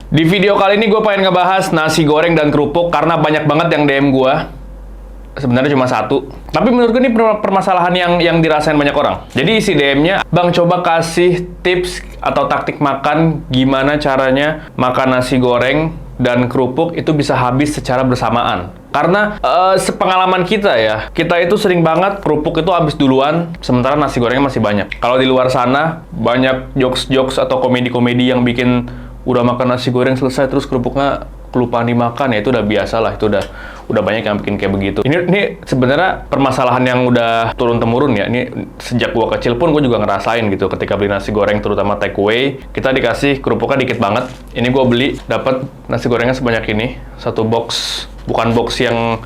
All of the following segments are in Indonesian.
Di video kali ini gue pengen ngebahas nasi goreng dan kerupuk karena banyak banget yang DM gue. Sebenarnya cuma satu. Tapi menurut gue ini permasalahan yang dirasain banyak orang. Jadi isi DM-nya, Bang coba kasih tips atau taktik makan gimana caranya makan nasi goreng dan kerupuk itu bisa habis secara bersamaan. Karena sepengalaman kita ya, kita itu sering banget kerupuk itu habis duluan, sementara nasi gorengnya masih banyak. Kalau di luar sana, banyak jokes-jokes atau komedi-komedi yang bikin udah makan nasi goreng selesai terus kerupuknya kelupaan dimakan, ya itu udah biasa lah, itu udah banyak yang bikin kayak begitu. Ini sebenarnya permasalahan yang udah turun temurun ya. Ini sejak gua kecil pun gua juga ngerasain gitu ketika beli nasi goreng terutama take away, kita dikasih kerupuknya dikit banget. Ini gua beli dapat nasi gorengnya sebanyak ini, satu box, bukan box yang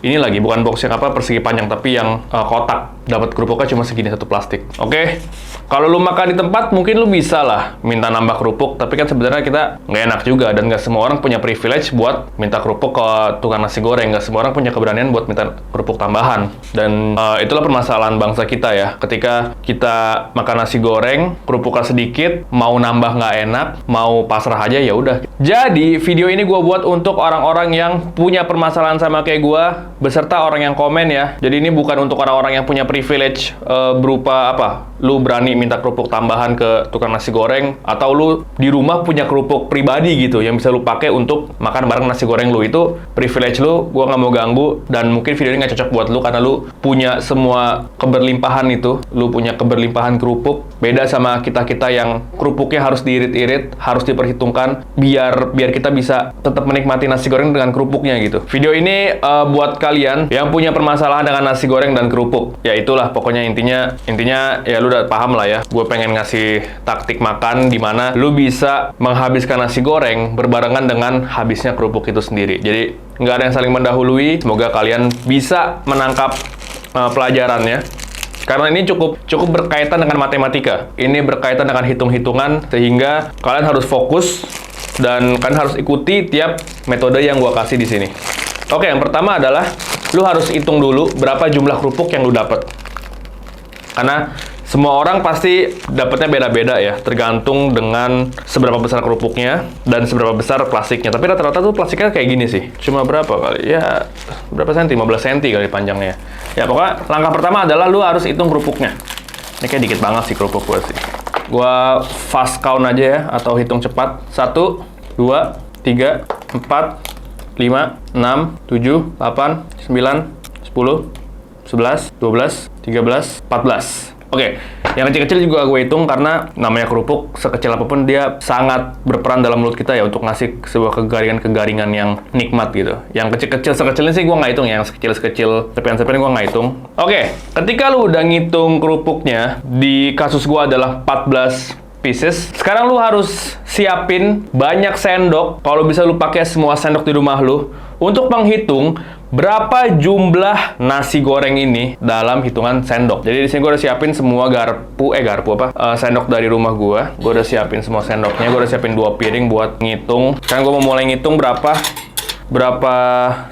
ini lagi, bukan box yang apa persegi panjang, tapi yang kotak. Dapat kerupuknya cuma segini, satu plastik. Oke, kalau lu makan di tempat mungkin lu bisa lah minta nambah kerupuk, tapi kan sebenarnya kita nggak enak juga, dan nggak semua orang punya privilege buat minta kerupuk ke tukang nasi goreng. Nggak semua orang punya keberanian buat minta kerupuk tambahan, dan itulah permasalahan bangsa kita ya. Ketika kita makan nasi goreng, kerupuknya sedikit, mau nambah nggak enak, mau pasrah aja ya udah. Jadi video ini gue buat untuk orang-orang yang punya permasalahan sama kayak gue, beserta orang yang komen ya. Jadi ini bukan untuk orang-orang yang punya privilege berupa apa, lu berani minta kerupuk tambahan ke tukang nasi goreng, atau lu di rumah punya kerupuk pribadi gitu yang bisa lu pakai untuk makan bareng nasi goreng lu. Itu privilege lu, gua nggak mau ganggu, dan mungkin video ini nggak cocok buat lu karena lu punya semua keberlimpahan itu. Lu punya keberlimpahan kerupuk, beda sama kita-kita yang kerupuknya harus diirit-irit, harus diperhitungkan biar kita bisa tetap menikmati nasi goreng dengan kerupuknya gitu. Video ini buat kalian yang punya permasalahan dengan nasi goreng dan kerupuk. Ya itulah pokoknya intinya ya lu udah paham lah ya. Gue pengen ngasih taktik makan di mana lu bisa menghabiskan nasi goreng berbarengan dengan habisnya kerupuk itu sendiri. Jadi nggak ada yang saling mendahului. Semoga kalian bisa menangkap pelajarannya. Karena ini cukup berkaitan dengan matematika. Ini berkaitan dengan hitung-hitungan, sehingga kalian harus fokus dan kalian harus ikuti tiap metode yang gue kasih di sini. Oke, yang pertama adalah lu harus hitung dulu berapa jumlah kerupuk yang lu dapat. Karena semua orang pasti dapatnya beda-beda ya, tergantung dengan seberapa besar kerupuknya dan seberapa besar plastiknya. Tapi rata-rata tuh plastiknya kayak gini sih. Cuma berapa kali? Ya, berapa senti? 15 senti kali panjangnya. Ya, pokoknya langkah pertama adalah lu harus hitung kerupuknya. Ini kayak dikit banget sih kerupuk gua sih. Gua fast count aja ya, atau hitung cepat. 1, 2, 3, 4, 5, 6, 7, 8, 9, 10, 11, 12, 13, 14. Oke, yang kecil-kecil juga gue hitung karena namanya kerupuk, sekecil apapun dia sangat berperan dalam mulut kita ya untuk ngasih sebuah kegaringan-kegaringan yang nikmat gitu. Yang kecil-kecil, sekecilnya sih gue nggak hitung ya, yang sekecil-sekecil, sepian-sepian gue nggak hitung. Oke, ketika lu udah ngitung kerupuknya, di kasus gue adalah 14 pieces. Sekarang lu harus siapin banyak sendok. Kalau bisa lu pakai semua sendok di rumah lu untuk menghitung berapa jumlah nasi goreng ini dalam hitungan sendok. Jadi di sini gue udah siapin semua sendok dari rumah gue. Gue udah siapin semua sendoknya. Gue udah siapin 2 piring buat ngitung. Sekarang gue mau mulai ngitung berapa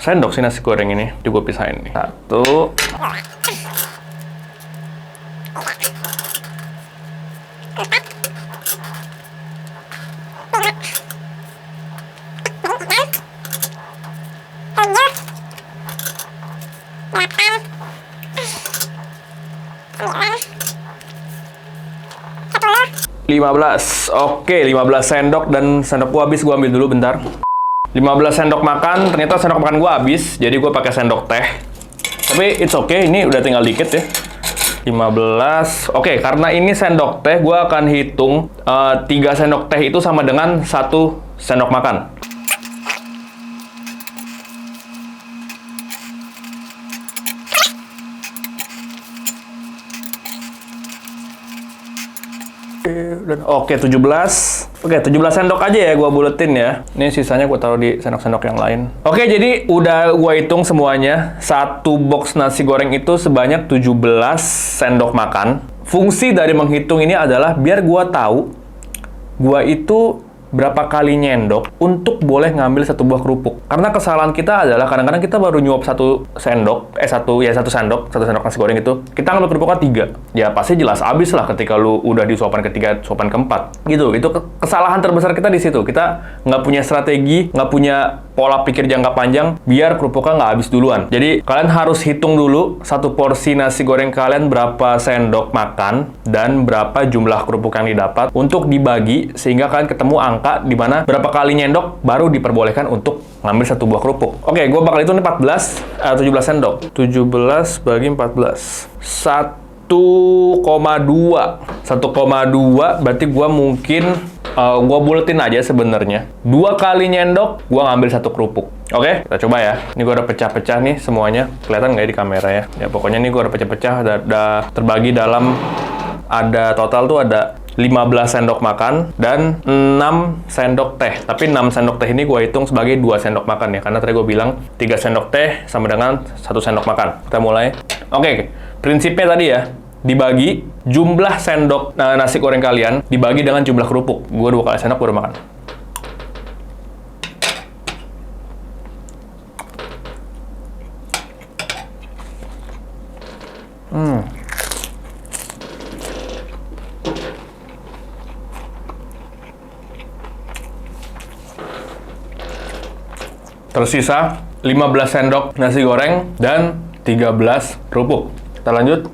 sendok sih nasi goreng ini. Coba gue pisahin nih. 1. 15. Oke, 15 sendok, dan sendok gua habis, gua ambil dulu bentar. 15 sendok makan, ternyata sendok makan gua habis, jadi gua pakai sendok teh. Tapi it's okay, ini udah tinggal dikit ya. 15. Oke, karena ini sendok teh, gua akan hitung 3 sendok teh itu sama dengan 1 sendok makan. Dan oke, 17. Oke, 17 sendok aja ya gua buletin ya. Ini sisanya gua taruh di sendok-sendok yang lain. Oke, jadi udah gua hitung semuanya. 1 box nasi goreng itu sebanyak 17 sendok makan. Fungsi dari menghitung ini adalah biar gua tahu gua itu berapa kali nyendok untuk boleh ngambil satu buah kerupuk. Karena kesalahan kita adalah kadang-kadang kita baru nyuap satu sendok nasi goreng itu, kita ngambil kerupuknya 3. Ya pasti jelas abis lah ketika lu udah di suapan ketiga, suapan keempat. Gitu, itu kesalahan terbesar kita di situ. Kita nggak punya strategi, nggak punya pola pikir jangka panjang biar kerupuknya nggak habis duluan. Jadi kalian harus hitung dulu satu porsi nasi goreng kalian berapa sendok makan dan berapa jumlah kerupuk yang didapat untuk dibagi sehingga kalian ketemu angka di mana berapa kali nyendok baru diperbolehkan untuk ngambil satu buah kerupuk. Oke, gue bakal hitung 17 sendok. 17 bagi 14. 1,2 berarti gue mungkin gue buletin aja sebenarnya. 2 kali nyendok, gue ngambil satu kerupuk. Oke, kita coba ya. Ini gue udah pecah-pecah nih semuanya. Kelihatan nggak ya di kamera ya? Ya pokoknya ini gue udah pecah-pecah, udah terbagi dalam, ada total tuh ada 15 sendok makan dan 6 sendok teh. Tapi 6 sendok teh ini gue hitung sebagai 2 sendok makan ya. Karena tadi gue bilang 3 sendok teh sama dengan 1 sendok makan. Kita mulai. Oke, prinsipnya tadi ya. Dibagi jumlah sendok nasi goreng kalian dibagi dengan jumlah kerupuk. Gue 2 kali sendok baru makan. Tersisa 15 sendok nasi goreng dan 13 kerupuk. Kita lanjut.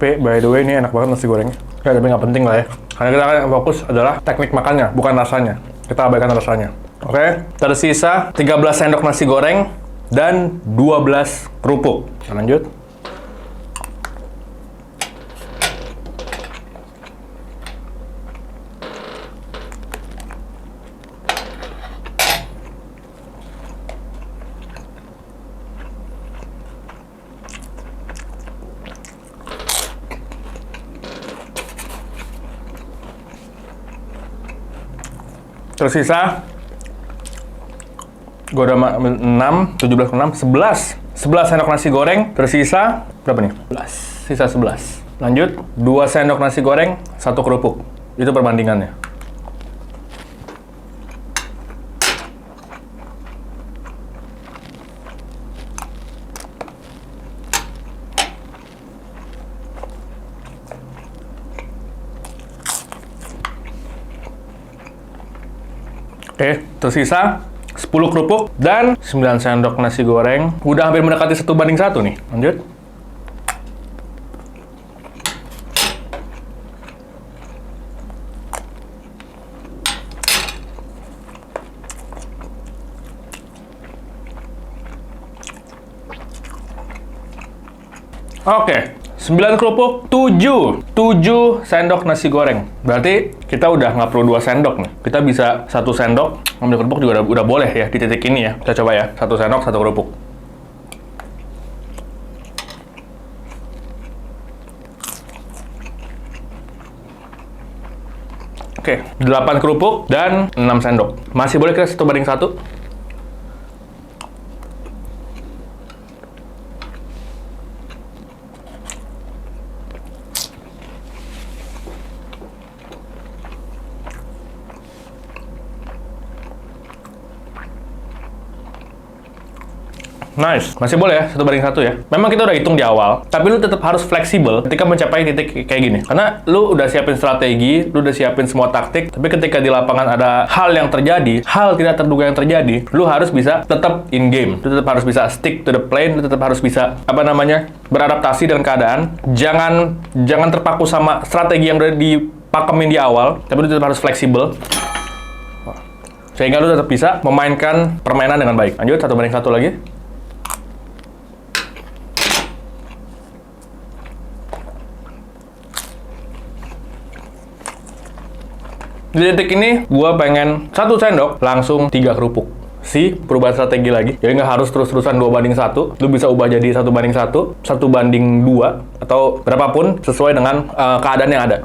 By the way, ini enak banget nasi gorengnya. Ya, tapi nggak penting lah ya. Karena kita akan fokus adalah teknik makannya, bukan rasanya. Kita abaikan rasanya. Oke, tersisa 13 sendok nasi goreng dan 12 kerupuk. Kita lanjut. Tersisa gue udah 6, 17, 6, 11 sendok nasi goreng. Tersisa berapa nih? 11. Sisa 11. Lanjut, 2 sendok nasi goreng, 1 kerupuk. Itu perbandingannya. Oke, tersisa 10 kerupuk dan 9 sendok nasi goreng. Udah hampir mendekati 1:1 nih. Lanjut. Oke. 9 kerupuk, 7 sendok nasi goreng. Berarti kita udah nggak perlu 2 sendok nih. Kita bisa 1 sendok, ambil kerupuk juga udah boleh ya di titik ini ya. Kita coba ya, 1 sendok, 1 kerupuk. Oke, 8 kerupuk dan 6 sendok. Masih boleh kita 1:1? Nice, masih boleh ya 1:1 ya. Memang kita udah hitung di awal, tapi lu tetap harus fleksibel ketika mencapai titik kayak gini. Karena lu udah siapin strategi, lu udah siapin semua taktik, tapi ketika di lapangan ada hal yang terjadi, hal tidak terduga yang terjadi, lu harus bisa tetap in game. Lu tetap harus bisa stick to the plan, lu tetap harus bisa beradaptasi dengan keadaan. Jangan terpaku sama strategi yang udah dipakemin di awal, tapi lu tetap harus fleksibel. Sehingga lu tetap bisa memainkan permainan dengan baik. Lanjut, 1:1 lagi. Di titik ini, gue pengen 1 sendok, langsung 3 kerupuk. si perubahan strategi lagi. Jadi nggak harus terus-terusan 2:1. Lu bisa ubah jadi 1:1, 1:2, atau berapapun sesuai dengan keadaan yang ada.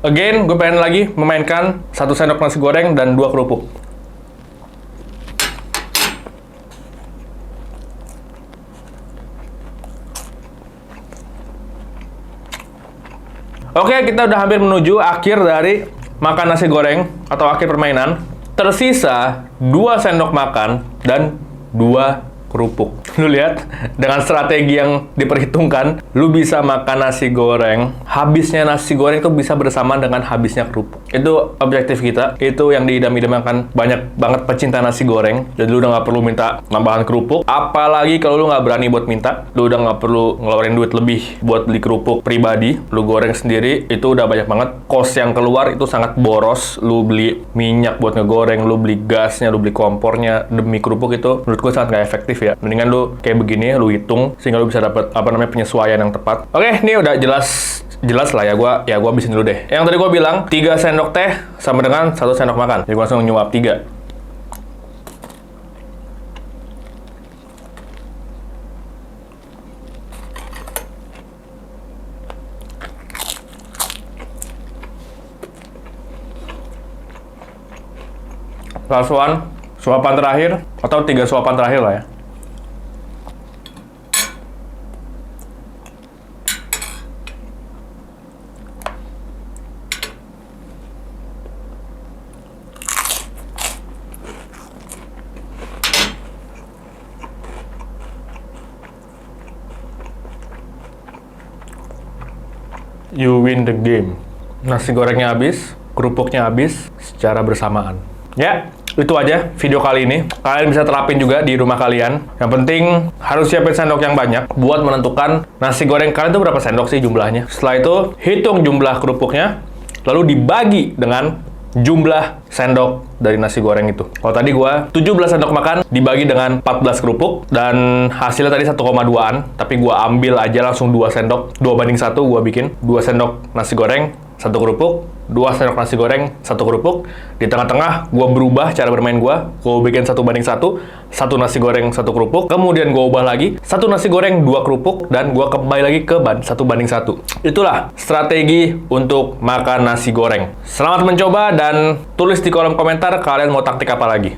Again, gue pengen lagi memainkan 1 sendok nasi goreng dan 2 kerupuk. Oke, kita udah hampir menuju akhir dari makan nasi goreng atau akhir permainan. Tersisa 2 sendok makan dan 2 kerupuk. Lu lihat, dengan strategi yang diperhitungkan, lu bisa makan nasi goreng. Habisnya nasi goreng itu bisa bersamaan dengan habisnya kerupuk. Itu objektif kita. Itu yang diidam-idamkan banyak banget pecinta nasi goreng. Jadi lu udah nggak perlu minta tambahan kerupuk. Apalagi kalau lu nggak berani buat minta, lu udah nggak perlu ngeluarin duit lebih buat beli kerupuk pribadi. Lu goreng sendiri, itu udah banyak banget. Cost yang keluar itu sangat boros. Lu beli minyak buat ngegoreng, lu beli gasnya, lu beli kompornya demi kerupuk, itu menurut gue sangat nggak efektif ya. Mendingan lu kayak begini, lu hitung sehingga lu bisa dapat penyesuaian yang tepat. Oke, ini udah jelas lah ya. Gua habisin dulu deh. Yang tadi gua bilang 3 sendok teh sama dengan 1 sendok makan. Jadi gua langsung nyuap 3. Last one, suapan terakhir atau 3 suapan terakhir lah ya. You win the game. Nasi gorengnya habis, kerupuknya habis secara bersamaan. Ya, itu aja video kali ini. Kalian bisa terapin juga di rumah kalian. Yang penting harus siapin sendok yang banyak buat menentukan nasi goreng kalian itu berapa sendok sih jumlahnya. Setelah itu, hitung jumlah kerupuknya, lalu dibagi dengan jumlah sendok dari nasi goreng itu. Kalau tadi gua 17 sendok makan dibagi dengan 14 kerupuk dan hasilnya tadi 1,2-an, tapi gua ambil aja langsung 2 sendok, 2:1 gua bikin. 2 sendok nasi goreng, 1 kerupuk, 2 sendok nasi goreng, 1 kerupuk. Di tengah-tengah gua berubah cara bermain gua bikin 1:1, 1 nasi goreng, 1 kerupuk. Kemudian gua ubah lagi, 1 nasi goreng, 2 kerupuk, dan gua kembali lagi ke 1:1. Itulah strategi untuk makan nasi goreng. Selamat mencoba dan tulis di kolom komentar kalian mau taktik apa lagi.